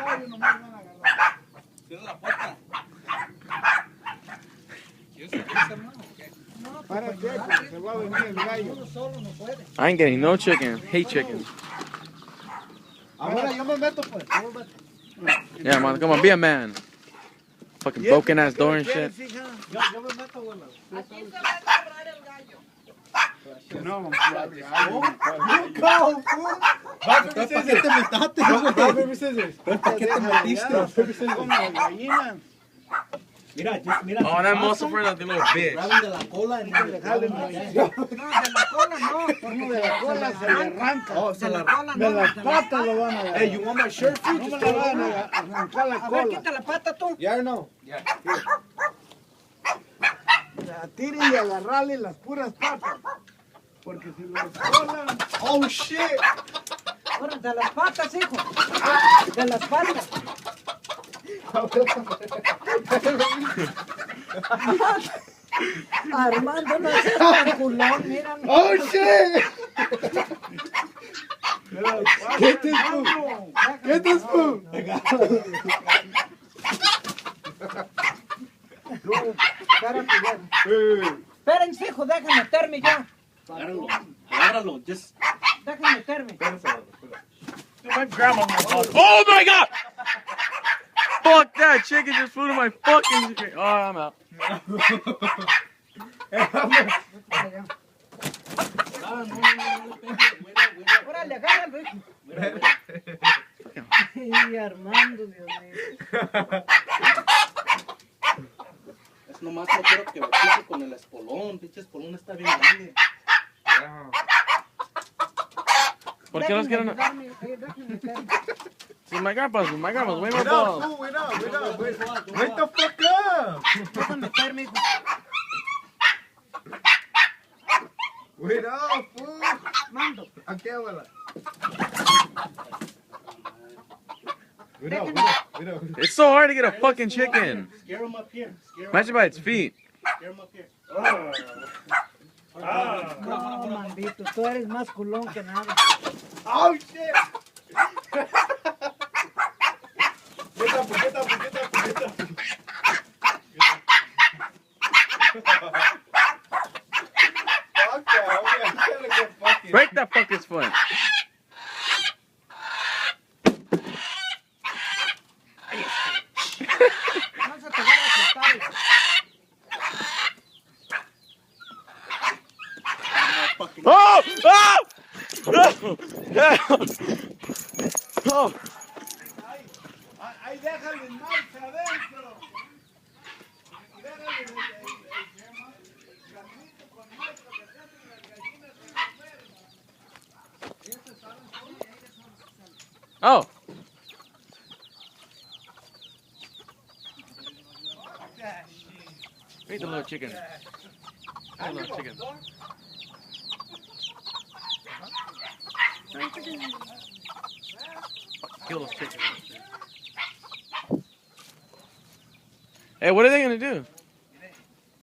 gallo nomás van a agarrar. Cierra la puerta. ¿Quieres cerveza, hermano? No, para qué, se va a venir el gallo. Uno solo no puede. I ain't getting no chicken. Hate chicken. Ahora yo me meto pues. Yeah, man, come on, be a man. Fucking broken ass door and shit. Yo me meto, bueno. Aquí se va a cerrar el gallo. No, Go, ¿para qué te metaste? ¿Para qué te metiste? Como las gallinas. Mira, Oh, that muscle friend of the little bitch. graben de la cola y No, de la cola no. Uno de la cola se le arranca. Oh, se la De las patas lo van a agarrar. Hey, you want my shirt, food? No me la van a arrancar la A ver, cola. quita la pata tú. Yeah or no? Tiren y agarrarle las puras patas. Porque si los colan... Oh, shit. Ahora, de las patas, hijo. De las patas. Armando, no seas tan culón, mira. ¡Oh, shit! Get this food! Get this food! Espérate, ya. Espérense, hijo, déjame meterme ya. Agárralo, agárralo, just... Déjame meterme. My grandma. Oh my god! Fuck that chicken just flew to my fucking screen. Oh, I'm out. Órale, agárralo, hijo. Ay, Armando, Dios mío. Es nomás no quiero que me pique con el espolón. Pinche espolón está bien grande. ¿Por qué nos quieren? Déjame meterme. See, my grandpa's way more Wait bald. up, fool, wait up. Wait the fuck up! Déjame meterme, hijo. Wait up, fool! Mando. Aquí, abuela. It's so hard to get a fucking chicken. Scare him up here. Scare him, Imagine by its feet. scare him up here. No, mandito, tú eres más culón que nada. Oh, shit! Get up. Break that fucker's foot. No se te vaya a soltar, hijo. Oh! Oh! Oh! Ahí déjale el mouse adentro. Déjale el granito con mouse porque casi las gallinas se enferman. Oh! Feed the little chicken. Feed the little chicken. Kill those chickens. Hey, what are they gonna do?